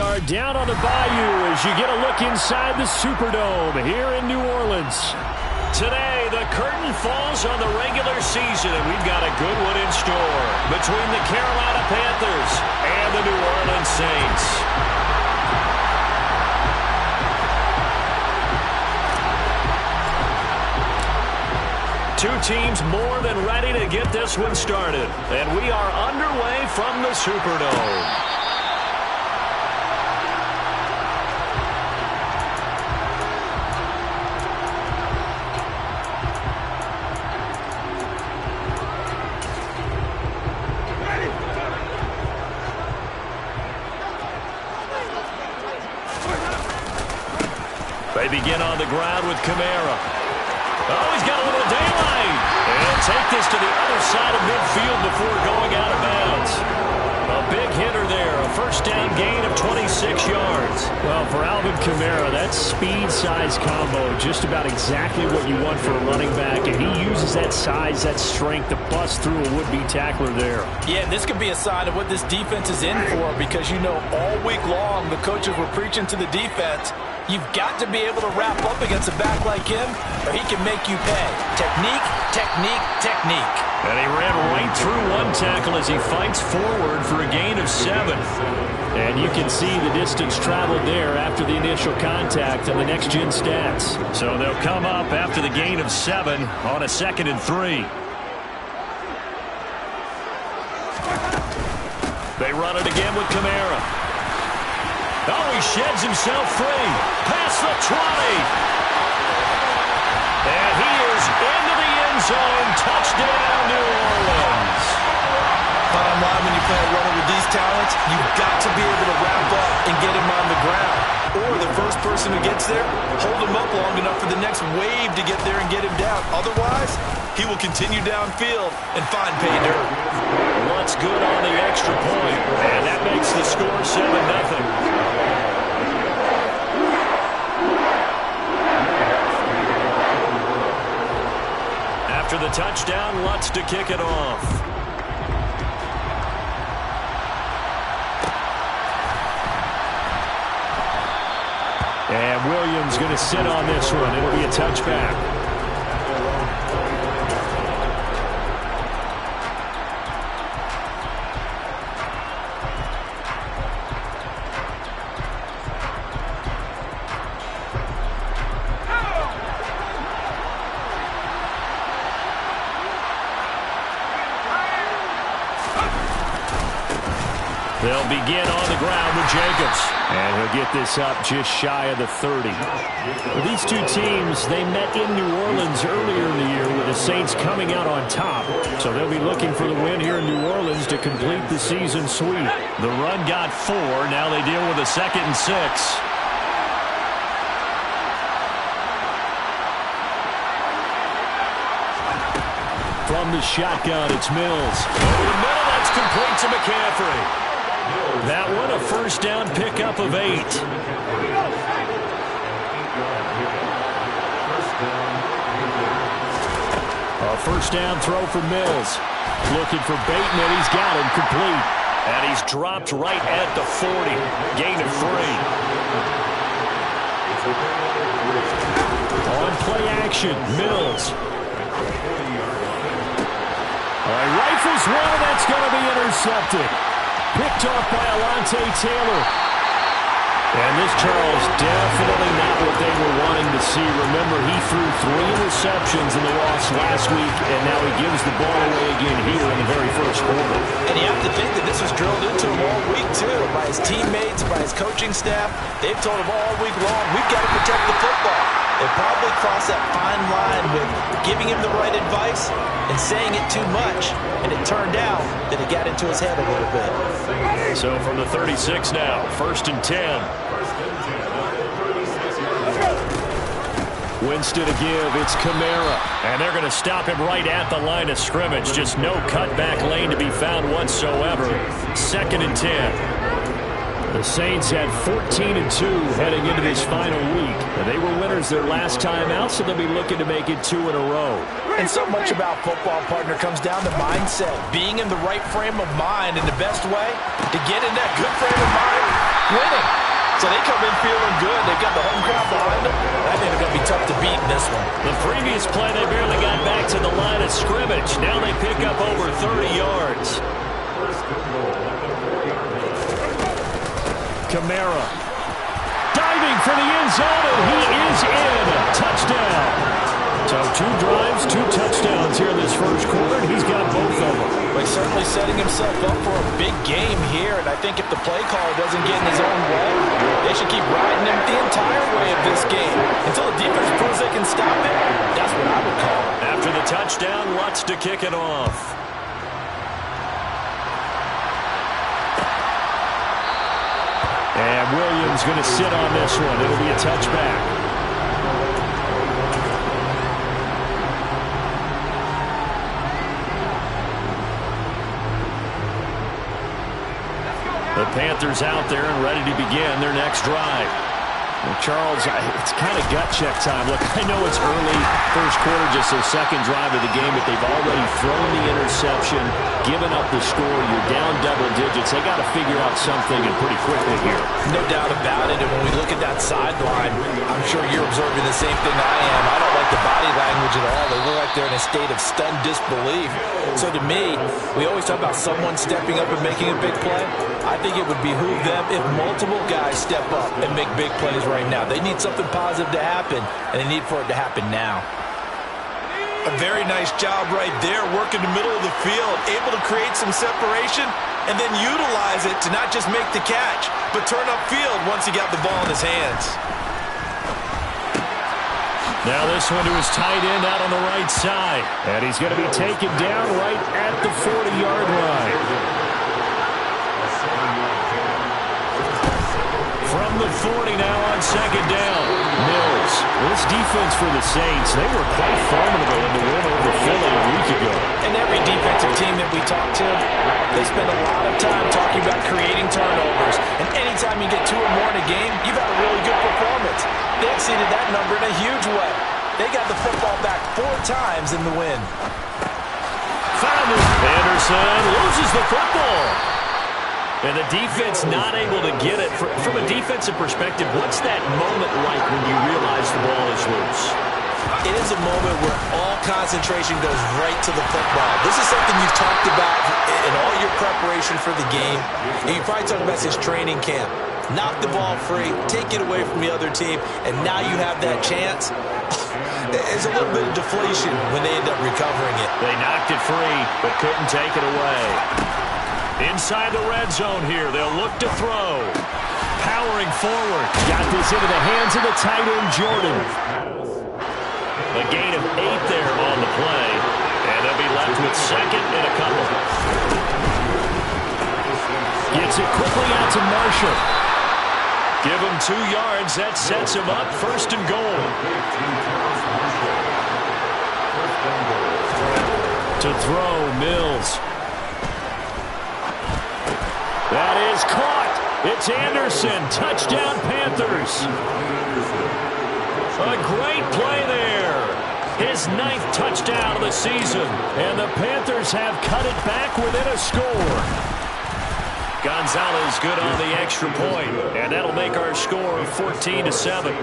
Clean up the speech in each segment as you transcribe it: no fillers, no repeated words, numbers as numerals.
are down on the bayou as you get a look inside the Superdome here in New Orleans. Today, the curtain falls on the regular season, and we've got a good one in store between the Carolina Panthers and the New Orleans Saints. Two teams more than ready to get this one started, and we are underway from the Superdome. They begin on the ground with Kamara. Oh, he's got a little daylight. And take this to the other side of midfield before going out of bounds. A big hitter there. A first down gain of 26 yards. Well, for Alvin Kamara, that speed-size combo, just about exactly what you want for a running back. And he uses that size, that strength to bust through a would-be tackler there. Yeah, this could be a sign of what this defense is in for, because you know all week long the coaches were preaching to the defense, you've got to be able to wrap up against a back like him, or he can make you pay. Technique, technique, technique. And he ran right through one tackle as he fights forward for a gain of 7. And you can see the distance traveled there after the initial contact on the next-gen stats. So they'll come up after the gain of 7 on a 2nd and 3. They run it again with Kamara. Oh, he sheds himself free. Past the 20. And he is into the end zone. Touchdown, New Orleans. Bottom line, when you play a runner with these talents, you've got to be able to wrap up and get him on the ground. Or the first person who gets there, hold him up long enough for the next wave to get there and get him down. Otherwise, he will continue downfield and find pay dirt. What's good on the extra point? And that makes the score 7-0. After the touchdown, Lutz to kick it off. And Williams going to sit on this one. It'll be a touchback. They'll begin on the ground with Jacobs. And he'll get this up just shy of the 30. Well, these two teams, they met in New Orleans earlier in the year with the Saints coming out on top. So they'll be looking for the win here in New Orleans to complete the season sweep. The run got 4. Now they deal with a 2nd and 6. From the shotgun, it's Mills. Over the middle, that's complete to McCaffrey. That one a first down pickup of 8. A first down throw for Mills. Looking for Bateman. He's got him complete. And he's dropped right at the 40. Gain of 3. On play action, Mills. Rifles one, that's going to be intercepted. Picked off by Alontae Taylor. And this, Charles, definitely not what they were wanting to see. Remember, he threw 3 interceptions in the loss last week, and now he gives the ball away again here in the very first quarter. And you have to think that this was drilled into him all week, too, by his teammates, by his coaching staff. They've told him all week long, we've got to protect the football. They probably crossed that fine line with giving him the right advice and saying it too much. And it turned out that it got into his head a little bit. So from the 36 now, 1st and 10. Winston to give, it's Kamara. And they're going to stop him right at the line of scrimmage. Just no cutback lane to be found whatsoever. 2nd and 10. The Saints had 14-2 heading into this final week. And they were winners their last time out, so they'll be looking to make it 2 in a row. And so much about football, partner, comes down to mindset. Being in the right frame of mind in the best way to get in that good frame of mind. winning. So they come in feeling good. They've got the home crowd behind them. I think they're going to be tough to beat in this one. The previous play, they barely got back to the line of scrimmage. Now they pick up over 30 yards. Kamara diving for the end zone, and he is in. Touchdown. So 2 drives, 2 touchdowns here in this first quarter, and he's got both of them. Well, he's certainly setting himself up for a big game here, and I think if the play caller doesn't get in his own way, they should keep riding him the entire way of this game. Until the defense proves they can stop it, that's what I would call it. After the touchdown, Lutz to kick it off. And Williams going to sit on this one. It'll be a touchback. The Panthers out there and ready to begin their next drive. Well, Charles, it's kind of gut check time. Look, I know it's early first quarter, just their second drive of the game, but they've already thrown the interception, given up the score. You're down double digits. They got to figure out something and pretty quickly here. No doubt about it. And when we look at that sideline, I'm sure you're observing the same thing I am. I don't like the body language at all. They look like they're in a state of stunned disbelief. So to me, we always talk about someone stepping up and making a big play. I think it would behoove them if multiple guys step up and make big plays right now. They need something positive to happen, and they need for it to happen now. A very nice job right there, working the middle of the field, able to create some separation, and then utilize it to not just make the catch, but turn upfield once he got the ball in his hands. Now this one to his tight end out on the right side. And he's going to be taken down right at the 40-yard line. From the 40 now on second down. Mills. This defense for the Saints, they were quite formidable in the win over Philly a week ago. And every defensive team that we talk to, they spend a lot of time talking about creating turnovers. And anytime you get 2 or more in a game, you've had a really good performance. They exceeded that number in a huge way. They got the football back 4 times in the win. Found it. Anderson loses the football. And the defense not able to get it. From a defensive perspective, what's that moment like when you realize the ball is loose? It is a moment where all concentration goes right to the football. This is something you've talked about in all your preparation for the game. And you probably talked about since training camp. Knock the ball free, take it away from the other team, and now you have that chance. There's a little bit of deflation when they end up recovering it. They knocked it free, but couldn't take it away. Inside the red zone here, they'll look to throw. Powering forward. Got this into the hands of the tight end, Jordan. A gain of 8 there on the play. And they'll be left with second and a couple. Gets it quickly out to Marshall. Give him 2 yards. That sets him up first and goal. To throw, Mills. That is caught. It's Anderson. Touchdown, Panthers. A great play there. His 9th touchdown of the season. And the Panthers have cut it back within a score. Gonzalez good on the extra point. And that'll make our score 14-7.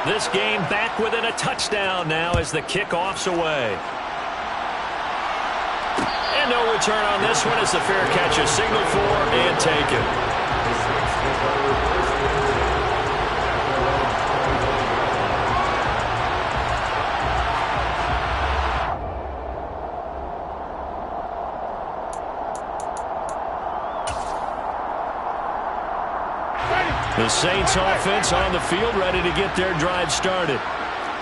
This game back within a touchdown now as the kickoff's away. And no return on this one as the fair catch is signaled for and taken. The Saints offense on the field ready to get their drive started.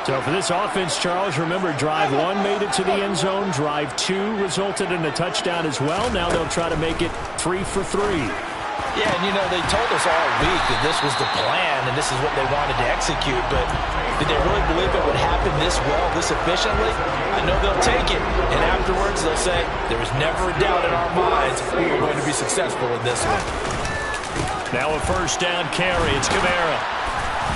So for this offense, Charles, remember drive 1 made it to the end zone. Drive 2 resulted in a touchdown as well. Now they'll try to make it 3 for 3. Yeah, and you know, they told us all week that this was the plan and this is what they wanted to execute, but did they really believe it would happen this well, this efficiently? I know they'll take it, and afterwards they'll say, there was never a doubt in our minds we were going to be successful in this one. Now a first down carry. It's Kamara.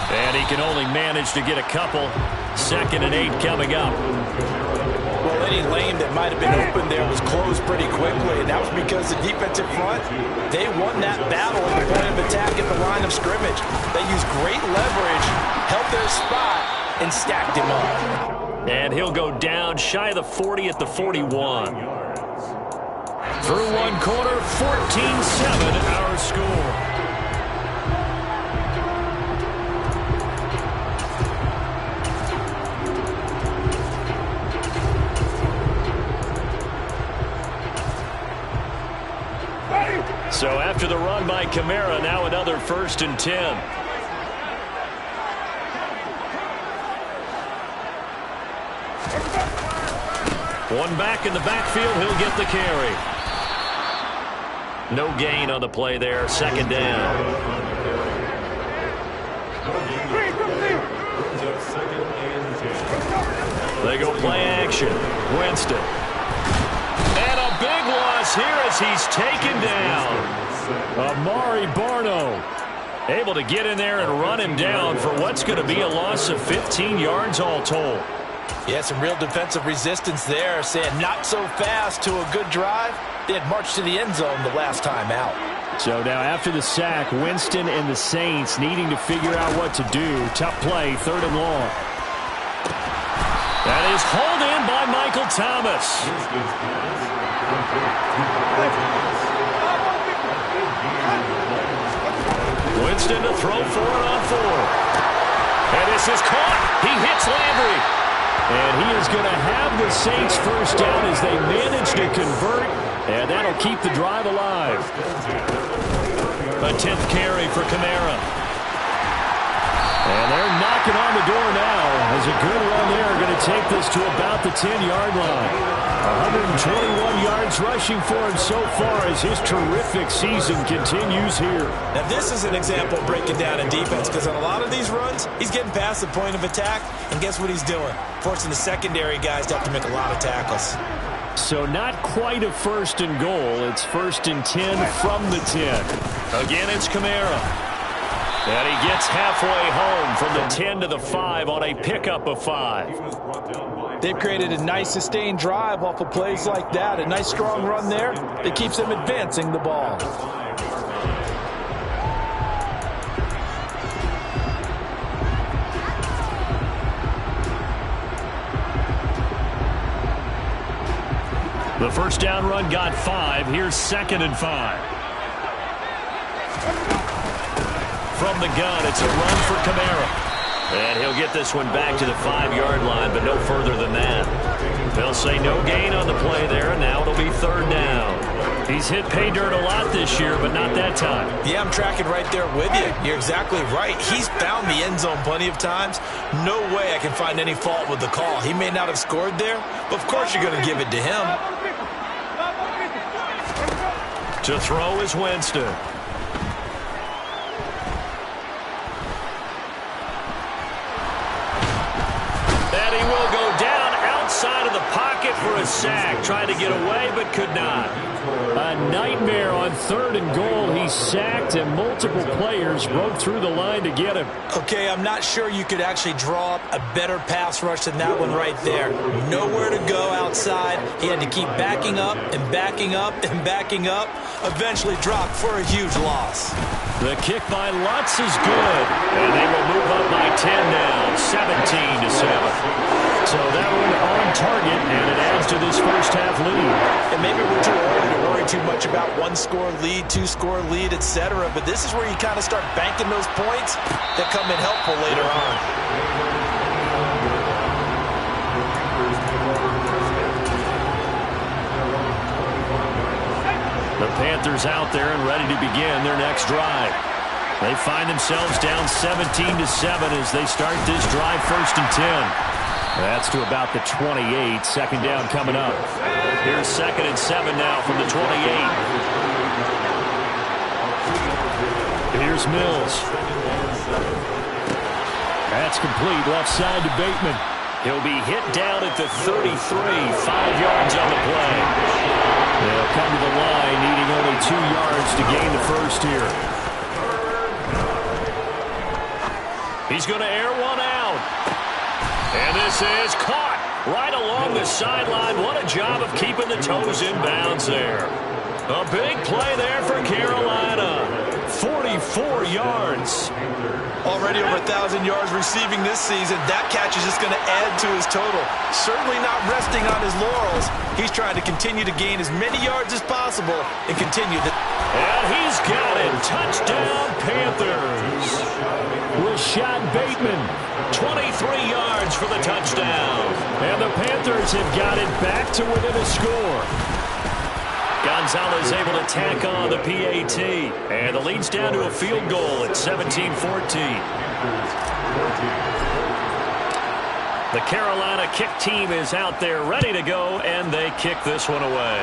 And he can only manage to get a couple. 2nd and 8 coming up. Well, any lane that might have been open there was closed pretty quickly, and that was because the defensive front, they won that battle at the point of attack at the line of scrimmage. They used great leverage, held their spot, and stacked him up. And he'll go down shy of the 40 at the 41. Through one quarter, 14-7 our score. So after the run by Kamara, now another 1st and 10. One back in the backfield, he'll get the carry. No gain on the play there, 2nd down. They go play action. Winston. And a big loss here as he's taken down. Amari Barno able to get in there and run him down for what's going to be a loss of 15 yards all told. Yeah, some real defensive resistance there, saying not so fast to a good drive. They had marched to the end zone the last time out. So now after the sack, Winston and the Saints needing to figure out what to do. Tough play, 3rd and long. That is hauled in by Michael Thomas. Winston to throw for it on 4. And this is caught. He hits Landry. And he is going to have the Saints 1st down as they manage to convert. And that'll keep the drive alive. A 10th carry for Kamara. And they're knocking on the door now as a good run there going to take this to about the 10-yard line. 121 yards rushing for him so far as his terrific season continues here. Now this is an example of breaking down in defense, because on a lot of these runs, he's getting past the point of attack, and guess what he's doing? Forcing the secondary guys to have to make a lot of tackles. So not quite a 1st and goal. It's 1st and 10 from the 10. Again, it's Kamara. And he gets halfway home from the 10 to the 5 on a pickup of 5. They've created a nice sustained drive off of plays like that. A nice strong run there that keeps them advancing the ball. The 1st down run got 5. Here's 2nd and 5. From the gun, it's a run for Kamara. And he'll get this one back to the 5-yard line, but no further than that. They'll say no gain on the play there, and now it'll be 3rd down. He's hit pay dirt a lot this year, but not that time. Yeah, I'm tracking right there with you. You're exactly right. He's found the end zone plenty of times. No way I can find any fault with the call. He may not have scored there, but of course you're going to give it to him. To throw is Winston. And he will go down outside of the pocket for a sack. Tried to get away, but could not. A nightmare on 3rd and goal. He's sacked, and multiple players broke through the line to get him. Okay, I'm not sure you could actually draw up a better pass rush than that one right there. Nowhere to go outside. He had to keep backing up and backing up and backing up. Eventually dropped for a huge loss. The kick by Lutz is good. And they will move up by 10 now, 17-7. So that one on target, and it adds to this 1st half lead. And maybe we're too early to worry too much about 1-score lead, 2-score lead, etc. But this is where you kind of start banking those points that come in helpful later on. The Panthers out there and ready to begin their next drive. They find themselves down 17-7 as they start this drive 1st and 10. That's to about the 28. 2nd down coming up. Here's 2nd and 7 now from the 28. Here's Mills. That's complete. Left side to Bateman. He'll be hit down at the 33. 5 yards on the play. They'll come to the line needing only 2 yards to gain the 1st here. He's going to air one out. And this is caught. right along the sideline. What a job of keeping the toes in bounds there. A big play there for Carolina. 44 yards. Already over 1,000 yards receiving this season. That catch is just going to add to his total. Certainly not resting on his laurels. He's trying to continue to gain as many yards as possible and continue the... And he's got it. Touchdown, Panthers. Rashad Bateman, 23 yards for the touchdown. And the Panthers have got it back to within a score. Gonzalez able to tack on the PAT. And the lead's down to a field goal at 17-14. The Carolina kick team is out there ready to go, and they kick this one away.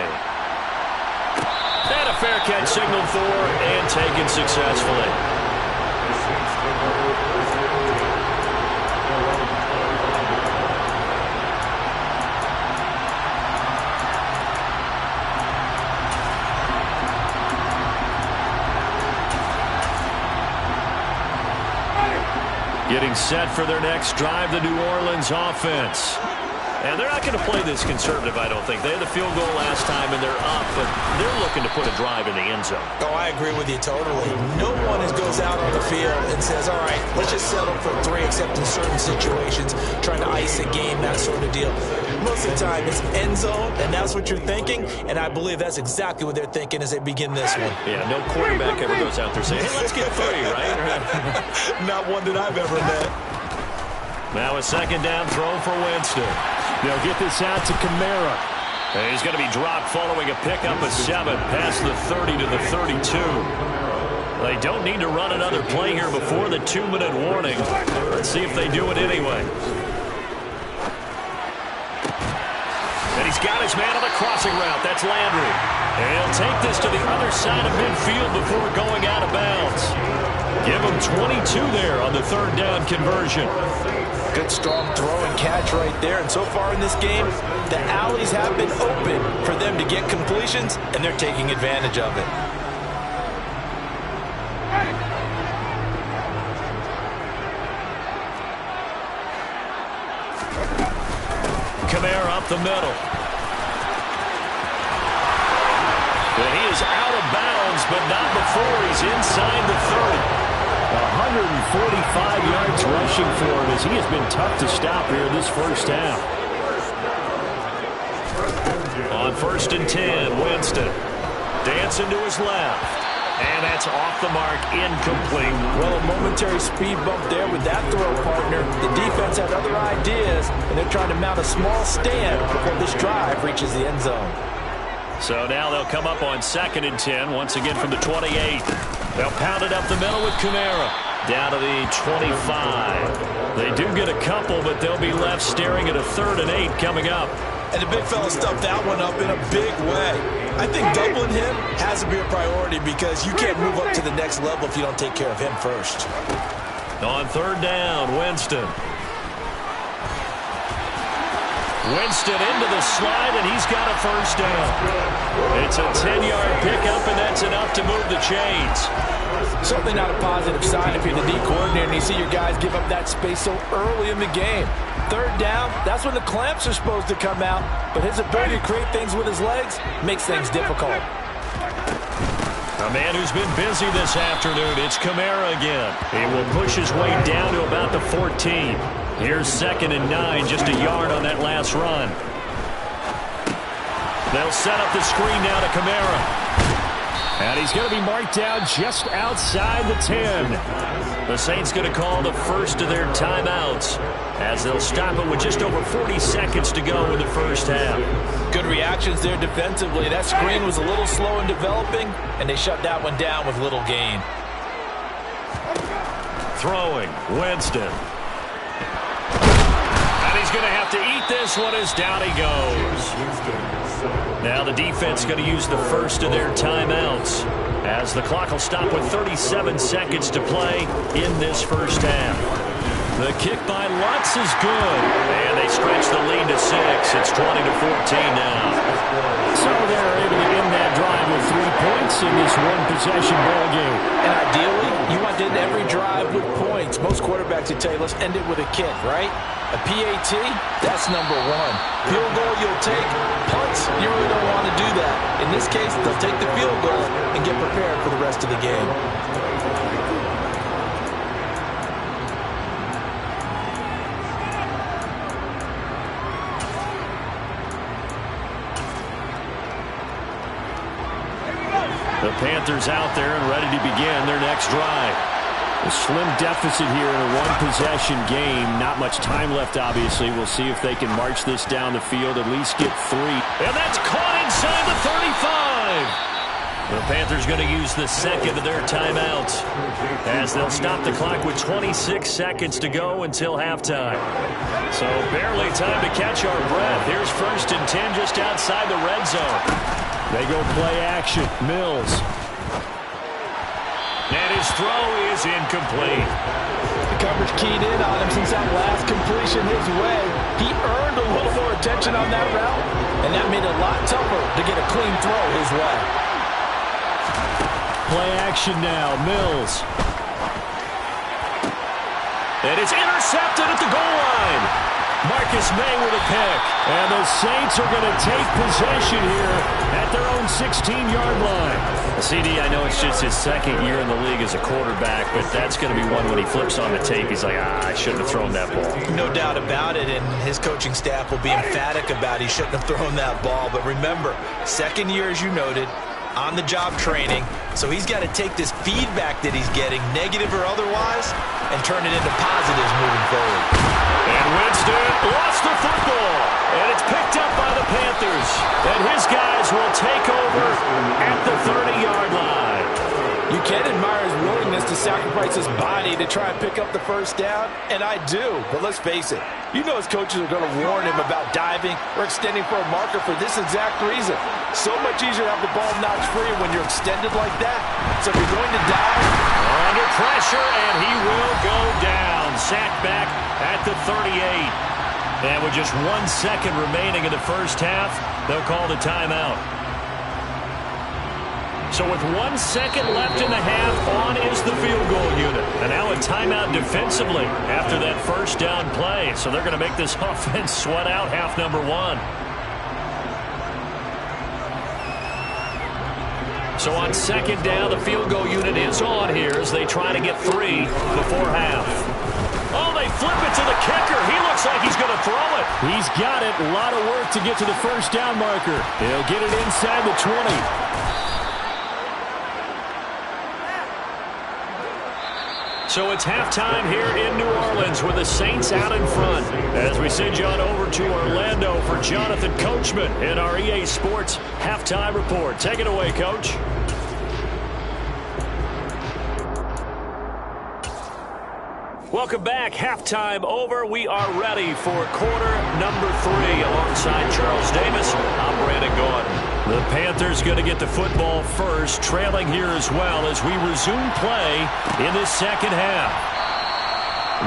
And a fair catch signaled for and taken successfully. Getting set for their next drive, the New Orleans offense. And they're not going to play this conservative, I don't think. They had the field goal last time, and they're up, but they're looking to put a drive in the end zone. Oh, I agree with you totally. No one goes out on the field and says, all right, let's just settle for 3, except in certain situations, trying to ice a game, that sort of deal. Most of the time, it's end zone, and that's what you're thinking, and I believe that's exactly what they're thinking as they begin this one. Yeah, no quarterback ever goes out there saying, hey, let's get 3, right? Not one that I've ever met. Now a second down throw for Winston. They'll get this out to Kamara. And he's going to be dropped following a pickup of 7 past the 30 to the 32. They don't need to run another play here before the 2-minute warning. Let's see if they do it anyway. And he's got his man on the crossing route. That's Landry. And he'll take this to the other side of midfield before going out of bounds. Give him 22 there on the third down conversion. Good, strong throw and catch right there. And so far in this game, the alleys have been open for them to get completions, and they're taking advantage of it. Kamara up the middle. And he is out of bounds, but not before he's inside the 30. 145 yards rushing for him as he has been tough to stop here this first half. On 1st and 10, Winston dancing to his left. And that's off the mark, incomplete. Well, a momentary speed bump there with that throw, partner. The defense had other ideas, and they're trying to mount a small stand before this drive reaches the end zone. So now they'll come up on 2nd and 10, once again from the 28. They'll pound it up the middle with Kamara. Down to the 25. They do get a couple, but they'll be left staring at a 3rd and 8 coming up. And the big fella stuffed that one up in a big way. I think doubling him has to be a priority because you can't move up to the next level if you don't take care of him first. On 3rd down, Winston. Winston into the slide, and he's got a first down. It's a 10-yard pickup, and that's enough to move the chains. Certainly not a positive sign if you're the D coordinator and you see your guys give up that space so early in the game. 3rd down, that's when the clamps are supposed to come out, but his ability to create things with his legs makes things difficult. A man who's been busy this afternoon, it's Kamara again. He will push his way down to about the 14. Here's 2nd and 9, just a yard on that last run. They'll set up the screen now to Kamara. And he's going to be marked down just outside the 10. The Saints going to call the first of their timeouts as they'll stop it with just over 40 seconds to go in the first half. Good reactions there defensively. That screen was a little slow in developing, and they shut that one down with little gain. Throwing, Winston. And he's going to have to eat this one as down he goes. Now the defense going to use the first of their timeouts as the clock will stop with 37 seconds to play in this first half. The kick by Lutz is good, and they stretch the lead to 6. It's 20-14 now. So they're able to end that drive with 3 points in this one-possession ball game. And ideally, you want to end every drive with points. Most quarterbacks would tell you, let's end it with a kick, right? A PAT, that's number one. Field goal you'll take. Punts, you really don't want to do that. In this case, they'll take the field goal and get prepared for the rest of the game. The Panthers out there and ready to begin their next drive. A slim deficit here in a one-possession game. Not much time left, obviously. We'll see if they can march this down the field, at least get 3. And that's caught inside the 35. The Panthers going to use the second of their timeouts as they'll stop the clock with 26 seconds to go until halftime. So barely time to catch our breath. Here's 1st and 10 just outside the red zone. They go play action. Mills. And his throw is incomplete. The coverage keyed in on him since that last completion his way. He earned a little more attention on that route, and that made it a lot tougher to get a clean throw his way. Play action now. Mills. And it's intercepted at the goal line. Marcus May with a pick. And the Saints are going to take possession here at their own 16-yard line. CD, I know it's just his second year in the league as a quarterback, but that's going to be one when he flips on the tape. He's like, I shouldn't have thrown that ball. No doubt about it, and his coaching staff will be emphatic about he shouldn't have thrown that ball. But remember, second year, as you noted, on-the-job training. So he's got to take this feedback that he's getting, negative or otherwise, and turn it into positives moving forward. And Winston lost the football. And it's picked up by the Panthers. And his guys will take over at the 30-yard line. You can admire his willingness to sacrifice his body to try and pick up the first down, and I do. But let's face it, you know his coaches are going to warn him about diving or extending for a marker for this exact reason. So much easier to have the ball notch free when you're extended like that. So if you're going to dive, under pressure, and he will go down. Sacked back at the 38. And with just 1 second remaining in the first half, they'll call the timeout. So with 1 second left in the half, on is the field goal unit. And now a timeout defensively after that first down play. So they're going to make this offense sweat out half number 1. So on second down, the field goal unit is on here as they try to get 3 before half. Oh, they flip it to the kicker. He looks like he's going to throw it. He's got it. A lot of work to get to the first down marker. He'll get it inside the 20. So it's halftime here in New Orleans with the Saints out in front. As we send you on over to Orlando for Jonathan Coachman in our EA Sports Halftime Report. Take it away, Coach. Welcome back. Halftime over. We are ready for quarter number 3. Alongside Charles Davis, I'm Brandon Gordon. The Panthers going to get the football first, trailing here as well as we resume play in this second half.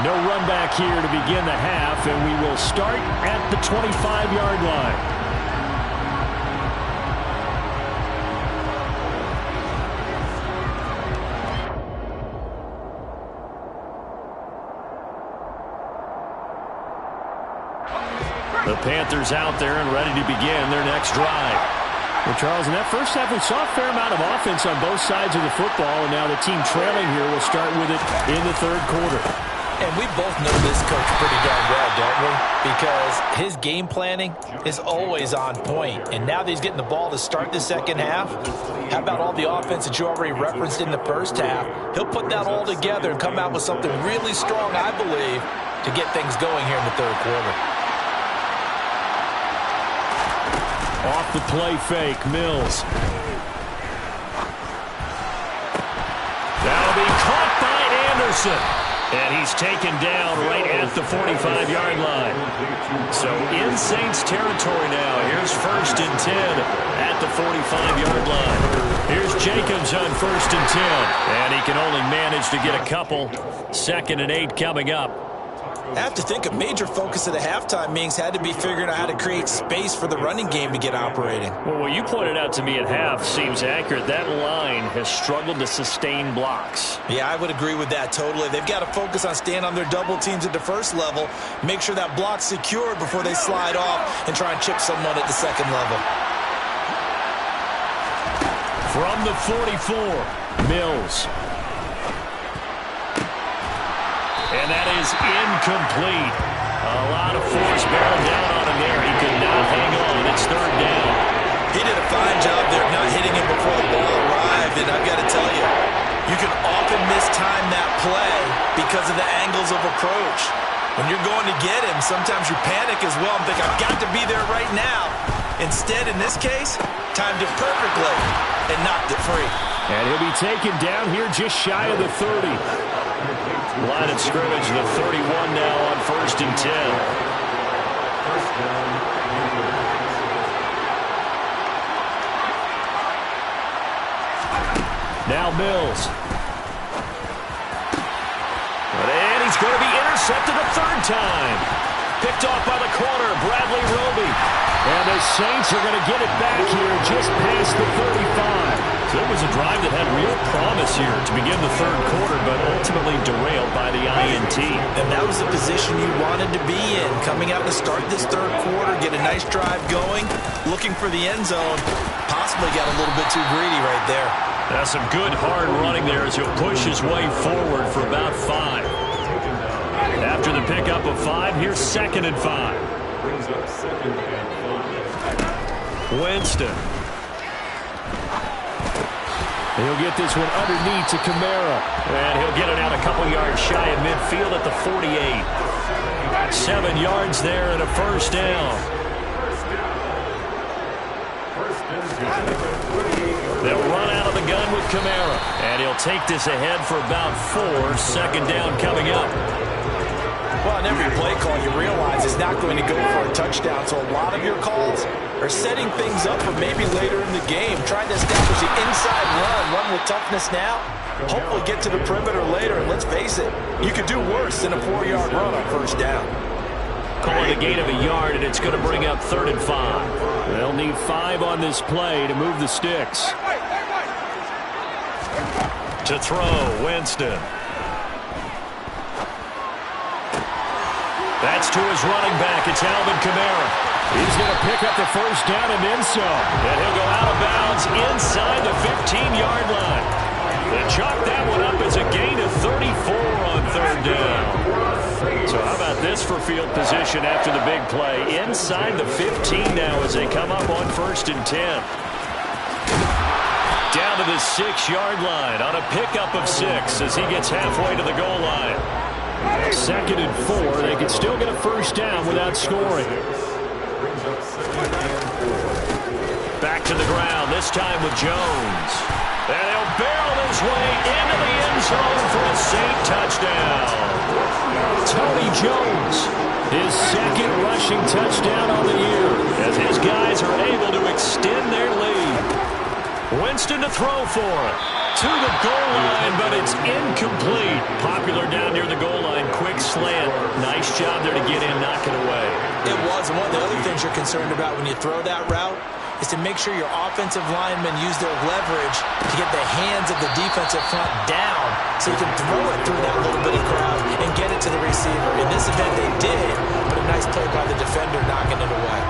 No run back here to begin the half, and we will start at the 25-yard line. The Panthers out there and ready to begin their next drive. Well, Charles, in that first half, we saw a fair amount of offense on both sides of the football, and now the team trailing here will start with it in the third quarter. And we both know this coach pretty darn well, don't we? Because his game planning is always on point. And now that he's getting the ball to start the second half, how about all the offense that you already referenced in the first half? He'll put that all together and come out with something really strong, I believe, to get things going here in the third quarter. Off the play fake, Mills. That'll be caught by Anderson. And he's taken down right at the 45-yard line. So in Saints territory now. Here's 1st and 10 at the 45-yard line. Here's Jacobs on 1st and 10. And he can only manage to get a couple. 2nd and 8 coming up. I have to think a major focus of the halftime meetings had to be figuring out how to create space for the running game to get operating. Well, what you pointed out to me at half seems accurate. That line has struggled to sustain blocks. Yeah, I would agree with that totally. They've got to focus on staying on their double teams at the first level, make sure that block's secured before they slide off and try and chip someone at the second level. From the 44, Mills. And that is incomplete. A lot of force barreled down on him there. He could not hang on. It's third down. He did a fine job there of not hitting him before the ball arrived. And I've got to tell you, you can often mistime that play because of the angles of approach. When you're going to get him, sometimes you panic as well and think, I've got to be there right now. Instead, in this case, timed it perfectly and knocked it free. And he'll be taken down here just shy of the 30. Line of scrimmage, the 31 now on 1st and 10. Now Mills. And he's going to be intercepted a third time. Picked off by the corner, Bradley Roby. And the Saints are going to get it back here just past the 35. So it was a drive that had real promise here to begin the third quarter, but ultimately derailed by the INT. And that was the position you wanted to be in. Coming out to start this third quarter, get a nice drive going, looking for the end zone. Possibly got a little bit too greedy right there. That's some good hard running there as he'll push his way forward for about 5. After the pickup of 5, here's 2nd and 5. Winston. He'll get this one underneath to Kamara. And he'll get it out a couple yards shy of midfield at the 48. 7 yards there and a first down. They'll run out of the gun with Kamara. And he'll take this ahead for about 4. 2nd down coming up. Well, in every play call, you realize it's not going to go for a touchdown. So a lot of your calls are setting things up for maybe later in the game, trying to establish the inside run with toughness now, hopefully get to the perimeter later. And let's face it, you could do worse than a 4-yard run on 1st down. Calling a gain of a yard, and it's going to bring up 3rd and 5. They'll need 5 on this play to move the sticks. To throw, Winston. That's to his running back. It's Alvin Kamara. He's going to pick up the first down and then some. And he'll go out of bounds inside the 15-yard line. They chalk that one up as a gain of 34 on 3rd down. So how about this for field position after the big play? Inside the 15 now as they come up on 1st and 10. Down to the 6-yard line on a pickup of 6 as he gets halfway to the goal line. 2nd and 4. They could still get a first down without scoring. Back to the ground, this time with Jones. And he'll barrel his way into the end zone for a Saint touchdown. Tony Jones, his 2nd rushing touchdown on the year, as his guys are able to extend their lead. Winston to throw for it. To the goal line, but it's incomplete. Popular down near the goal line. Quick slant. Nice job there to get in, knock it away. It was. And one of the other things you're concerned about when you throw that route is to make sure your offensive linemen use their leverage to get the hands of the defensive front down so you can throw it through that little bit of crowd and get it to the receiver. In this event, they did, but a nice play by the defender knocking it away.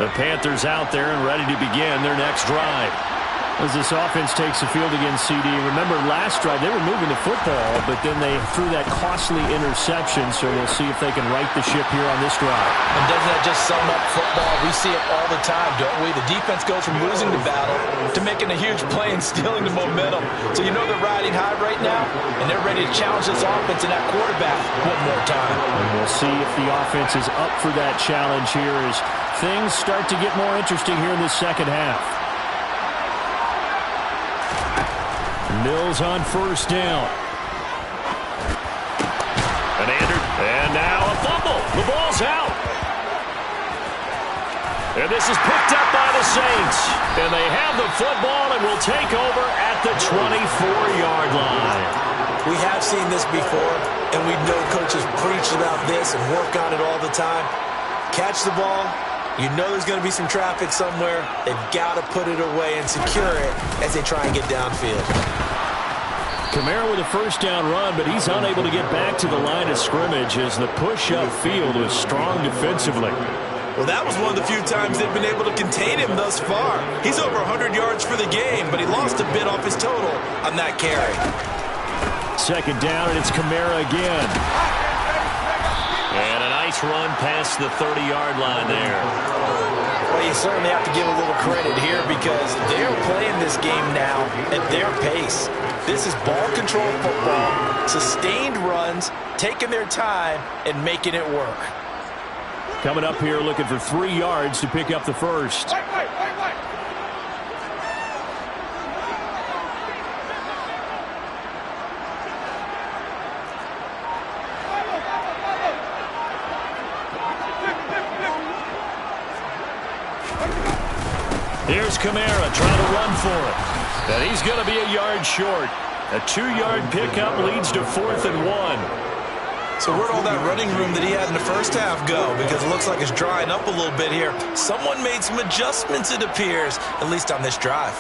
The Panthers out there and ready to begin their next drive. As this offense takes the field against CD. Remember, last drive, they were moving the football, but then they threw that costly interception, so we'll see if they can right the ship here on this drive. And doesn't that just sum up football? We see it all the time, don't we? The defense goes from losing the battle to making a huge play and stealing the momentum. So you know they're riding high right now, and they're ready to challenge this offense and that quarterback one more time. And we'll see if the offense is up for that challenge here as things start to get more interesting here in this second half. Mills on first down. And now a fumble. The ball's out. And this is picked up by the Saints. And they have the football and will take over at the 24-yard line. We have seen this before, and we know coaches preach about this and work on it all the time. Catch the ball. You know there's going to be some traffic somewhere. They've got to put it away and secure it as they try and get downfield. Kamara with a first down run, but he's unable to get back to the line of scrimmage as the push upfield was strong defensively. Well, that was one of the few times they've been able to contain him thus far. He's over 100 yards for the game, but he lost a bit off his total on that carry. Second down, and it's Kamara again. And a nice run past the 30-yard line there. Well, you certainly have to give a little credit here because they're playing this game now at their pace. This is ball control football, sustained runs, taking their time, and making it work. Coming up here looking for 3 yards to pick up the first. Here's Kamara trying to run for it. And he's going to be a yard short. A 2-yard pickup leads to 4th and 1. So where'd all that running room that he had in the first half go? Because it looks like it's drying up a little bit here. Someone made some adjustments, it appears, at least on this drive.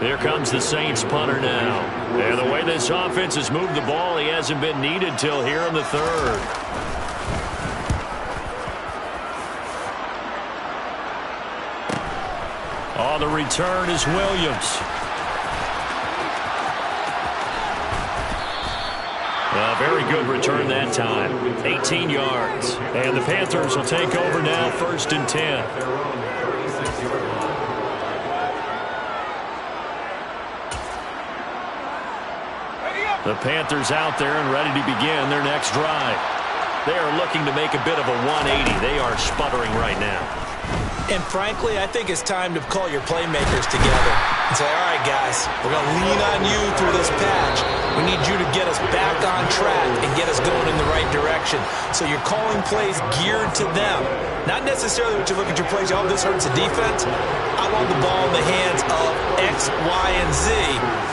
Here comes the Saints punter now. And the way this offense has moved the ball, he hasn't been needed till here in the third. On the return is Williams. A very good return that time. 18 yards. And the Panthers will take over now, 1st and 10. The Panthers out there and ready to begin their next drive. They are looking to make a bit of a 180. They are sputtering right now. And frankly, I think it's time to call your playmakers together and say, all right, guys, we're going to lean on you through this patch. We need you to get us back on track and get us going in the right direction. So you're calling plays geared to them. Not necessarily what you look at your plays, oh, this hurts the defense. I want the ball in the hands of X, Y, and Z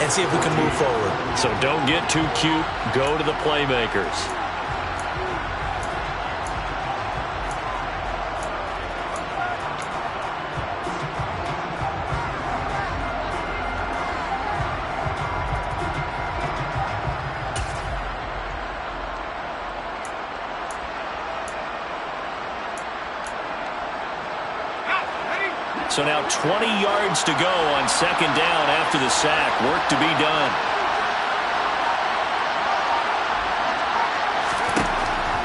and see if we can move forward. So don't get too cute. Go to the playmakers. So now 20 yards to go on 2nd down after the sack. Work to be done.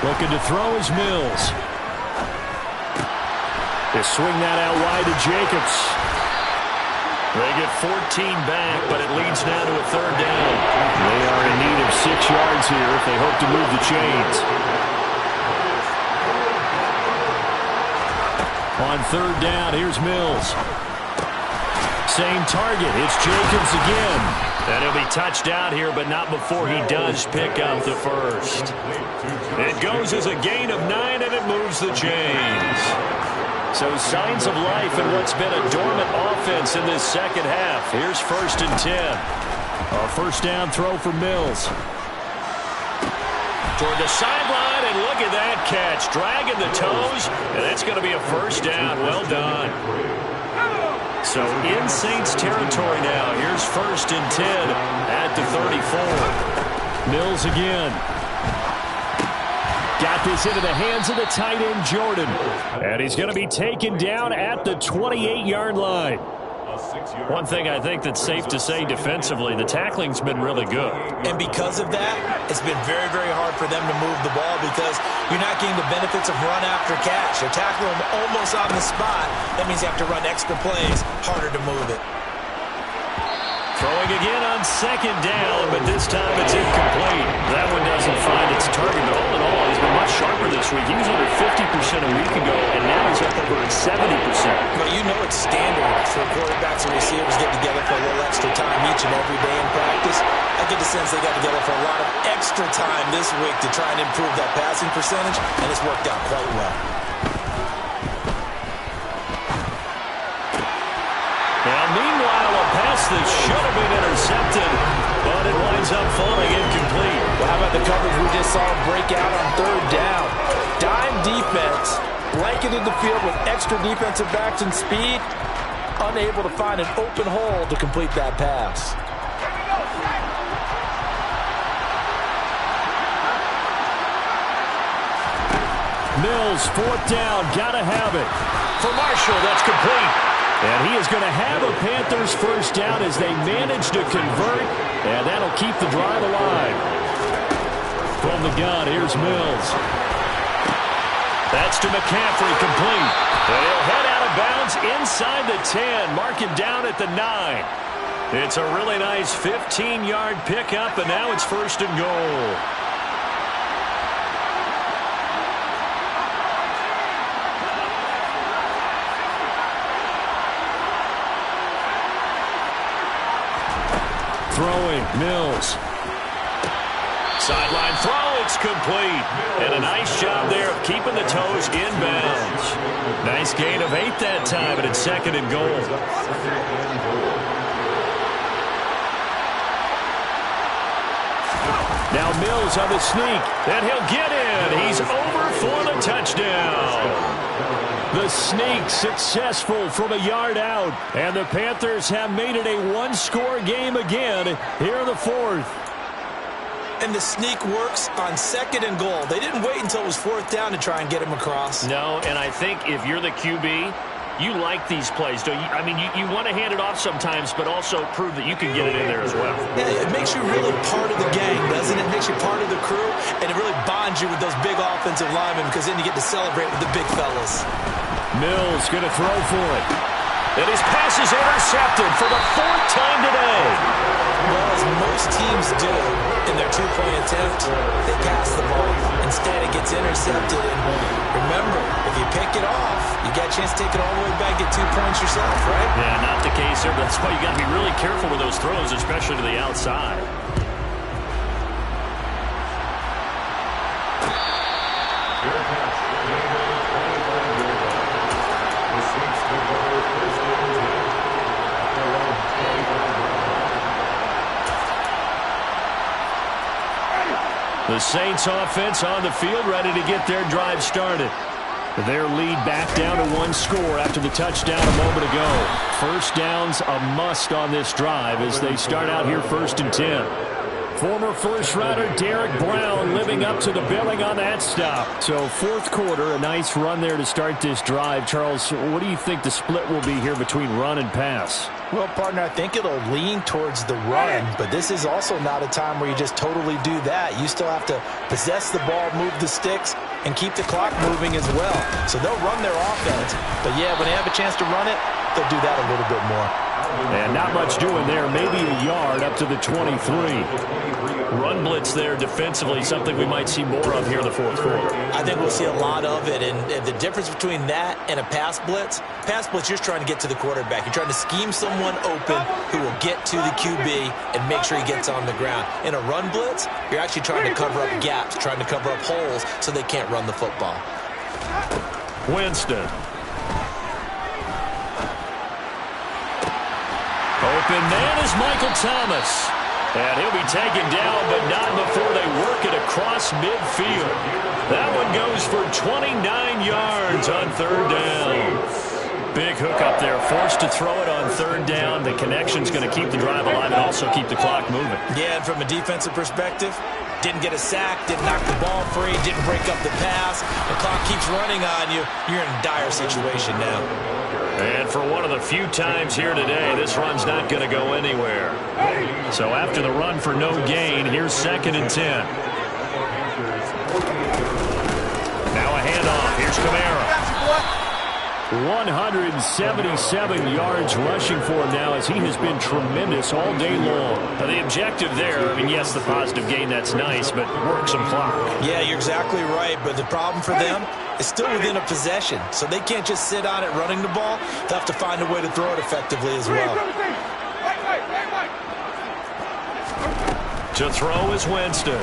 Looking to throw is Mills. They swing that out wide to Jacobs. They get 14 back, but it leads now to a 3rd down. They are in need of 6 yards here if they hope to move the chains. On 3rd down, here's Mills. Same target. It's Jacobs again. And he'll be touched out here, but not before he does pick up the first. It goes as a gain of 9, and it moves the chains. So signs of life in what's been a dormant offense in this second half. Here's 1st and 10. A first down throw for Mills. Toward the sideline, and look at that catch. Dragging the toes, and that's going to be a first down. Well done. So in Saints territory now. Here's 1st and 10 at the 34. Mills again. Got this into the hands of the tight end, Jordan. And he's going to be taken down at the 28-yard line. One thing I think that's safe to say defensively, the tackling's been really good. And because of that, it's been very, very hard for them to move the ball because you're not getting the benefits of run after catch. They're tackling them almost on the spot. That means you have to run extra plays, harder to move it. Throwing again on 2nd down, but this time it's incomplete. That one doesn't find its target. But all in all, he's been much sharper this week. He was under 50% a week ago, and now he's is up over 70%. Well, you know it's standard for quarterbacks and receivers get together for a little extra time each and every day in practice. I get the sense they got together for a lot of extra time this week to try and improve that passing percentage, and it's worked out quite well. Now, meanwhile, a pass that should have been intercepted, but it winds up falling incomplete. Well, how about the coverage we just saw break out on third down? Dime defense, blanketed the field with extra defensive backs and speed, unable to find an open hole to complete that pass. Mills, fourth down, gotta have it. For Marshall, that's complete. And he is going to have a Panthers first down as they manage to convert, and that'll keep the drive alive. From the gun, here's Mills. That's to McCaffrey, complete. And he'll head out of bounds inside the 10, mark him down at the 9. It's a really nice 15-yard pickup, and now it's first and goal. Throwing, Mills. Sideline throw, it's complete. And a nice job there of keeping the toes in bounds. Nice gain of 8 that time, and it's second and goal. Now Mills on the sneak, and he'll get in. He's over for the touchdown. The sneak successful from a yard out, and the Panthers have made it a one-score game again here in the fourth. And the sneak works on second and goal. They didn't wait until it was fourth down to try and get him across. No, and I think if you're the QB, you like these plays, don't you? I mean, you want to hand it off sometimes, but also prove that you can get it in there as well. Yeah, it makes you really part of the gang, doesn't it? It makes you part of the crew, and it really bonds you with those big offensive linemen because then you get to celebrate with the big fellas. Mills going to throw for it. And his pass is intercepted for the fourth time today. Well, as most teams do in their two-point attempt, they pass the ball. Instead, it gets intercepted. And remember, if you pick it off, you got a chance to take it all the way back, get 2 points yourself, right? Yeah, not the case here. That's why you got to be really careful with those throws, especially to the outside. The Saints offense on the field, ready to get their drive started. Their lead back down to 1 score after the touchdown a moment ago. First down's a must on this drive as they start out here first and 10. Former first-rounder Derek Brown living up to the billing on that stop. So fourth quarter, a nice run there to start this drive. Charles, what do you think the split will be here between run and pass? Well, partner, I think it'll lean towards the run, but this is also not a time where you just totally do that. You still have to possess the ball, move the sticks, and keep the clock moving as well. So they'll run their offense, but yeah, when they have a chance to run it, they'll do that a little bit more. And not much doing there, maybe a yard up to the 23. Run blitz there defensively, something we might see more of here in the fourth quarter. I think we'll see a lot of it, and the difference between that and a pass blitz, you're just trying to get to the quarterback. You're trying to scheme someone open who will get to the QB and make sure he gets on the ground. In a run blitz, you're actually trying to cover up gaps, trying to cover up holes so they can't run the football. Winston. Open man is Michael Thomas. And he'll be taken down, but not before they work it across midfield. That one goes for 29 yards on third down. Big hook up there, forced to throw it on third down. The connection's going to keep the drive alive and also keep the clock moving. Yeah, and from a defensive perspective, didn't get a sack, didn't knock the ball free, didn't break up the pass. The clock keeps running on you. You're in a dire situation now. And for one of the few times here today, this run's not going to go anywhere. So after the run for no gain, here's second and 10. Now a handoff. Here's Kamara. 177 yards rushing for him now as he has been tremendous all day long. Now the objective there, I mean, yes, the positive gain, that's nice, but work some clock. Yeah, you're exactly right, but the problem for them is still within a possession, so they can't just sit on it running the ball. They'll have to find a way to throw it effectively as well. To throw is Winston.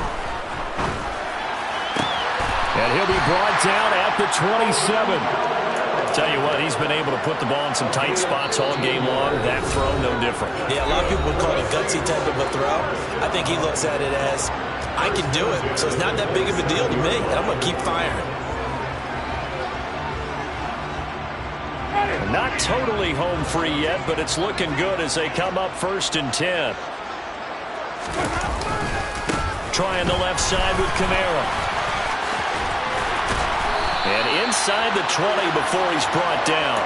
And he'll be brought down at the 27. Tell you what, he's been able to put the ball in some tight spots all game long. That throw, no different. Yeah, a lot of people would call it a gutsy type of a throw. I think he looks at it as, I can do it, so it's not that big of a deal to me, and I'm going to keep firing. Not totally home free yet, but it's looking good as they come up 1st and 10. Trying the left side with Kamara. And inside the 20 before he's brought down.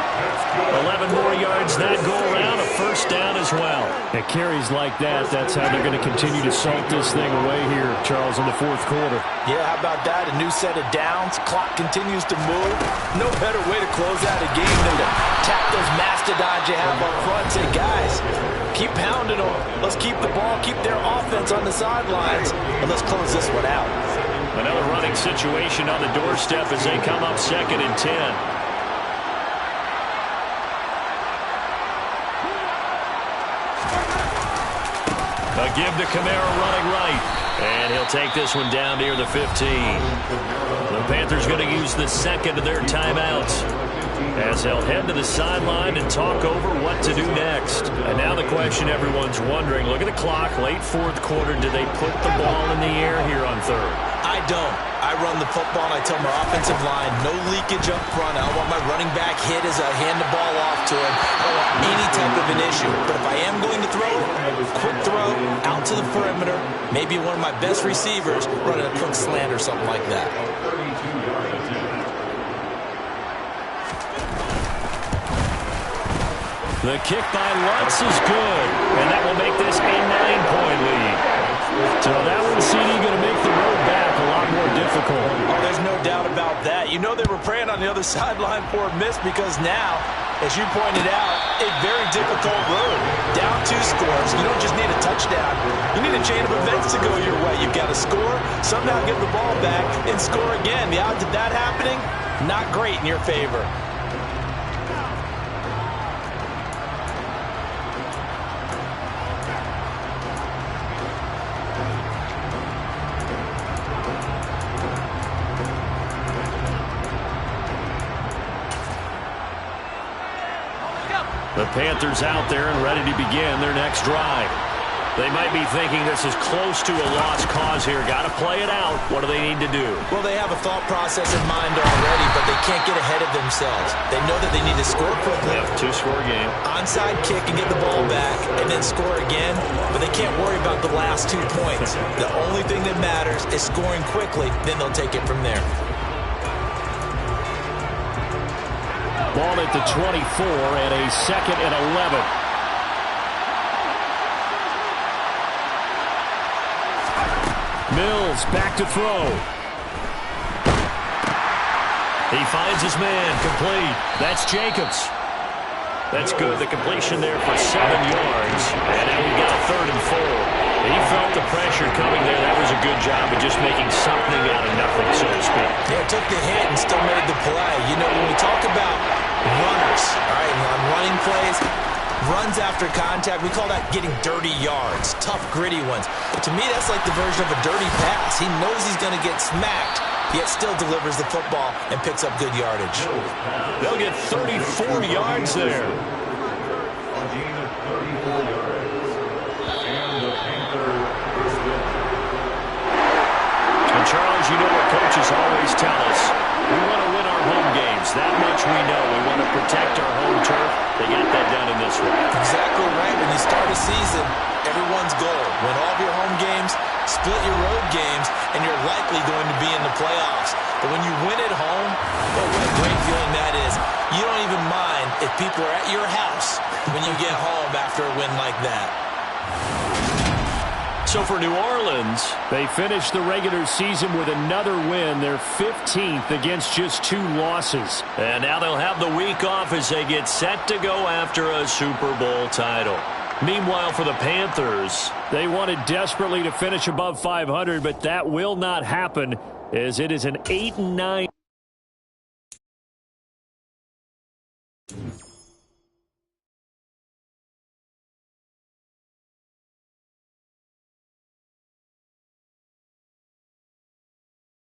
11 more yards that go around, a 1st down as well. At carries like that, that's how they're going to continue to salt this thing away here, Charles, in the 4th quarter. Yeah, how about that? A new set of downs. Clock continues to move. No better way to close out a game than to tap those mastodons you have up front. Say, guys, keep pounding them. Let's keep the ball, keep their offense on the sidelines, and let's close this one out. Another running situation on the doorstep as they come up 2nd and 10. A give to Kamara running right. And he'll take this one down near the 15. The Panthers going to use the 2nd of their timeouts as they'll head to the sideline and talk over what to do next. And now the question everyone's wondering, look at the clock, late 4th quarter, do they put the ball in the air here on 3rd? I don't. I run the football, and I tell my offensive line, no leakage up front. I don't want my running back hit as I hand the ball off to him. I don't want any type of an issue. But if I am going to throw it, quick throw, out to the perimeter, maybe one of my best receivers running a quick slant or something like that. The kick by Lutz is good, and that will make this a 9-point lead. So that one, CD, going to make the road back a lot more difficult. Oh, there's no doubt about that. You know they were praying on the other sideline for a miss because now, as you pointed out, a very difficult road. Down 2 scores. You don't just need a touchdown. You need a chain of events to go your way. You've got to score, somehow get the ball back, and score again. The odds of that happening, not great in your favor. The Panthers out there and ready to begin their next drive. They might be thinking this is close to a lost cause here. Got to play it out. What do they need to do? Well, they have a thought process in mind already, but they can't get ahead of themselves. They know that they need to score quickly. Yep, 2-score game. Onside kick and get the ball back and then score again, but they can't worry about the last 2 points. The only thing that matters is scoring quickly, then they'll take it from there. Ball at the 24 and a 2nd and 11. Mills back to throw. He finds his man, complete. That's Jacobs. That's good. The completion there for 7 yards. And now we've got a 3rd and 4. He felt the pressure coming there. That was a good job of just making something out of nothing, so to speak. Yeah, took the hit and still made the play. You know, when we talk about runners, all right, on running plays, runs after contact, we call that getting dirty yards, tough, gritty ones. To me, that's like the version of a dirty pass. He knows he's going to get smacked, yet still delivers the football and picks up good yardage. They'll get 34 yards there. And Charles, you know what coaches always tell us. We want to win our home games. That much we know. We want to protect our home turf. They got that done in this one. Exactly right. When you start a season, everyone's goal, win all of your home games, split your road games, and you're likely going to be in the playoffs. But when you win at home, oh, what a great feeling that is. You don't even mind if people are at your house when you get home after a win like that. So for New Orleans, they finished the regular season with another win. They're 15th against just 2 losses. And now they'll have the week off as they get set to go after a Super Bowl title. Meanwhile, for the Panthers, they wanted desperately to finish above 500, but that will not happen as it is an 8-9.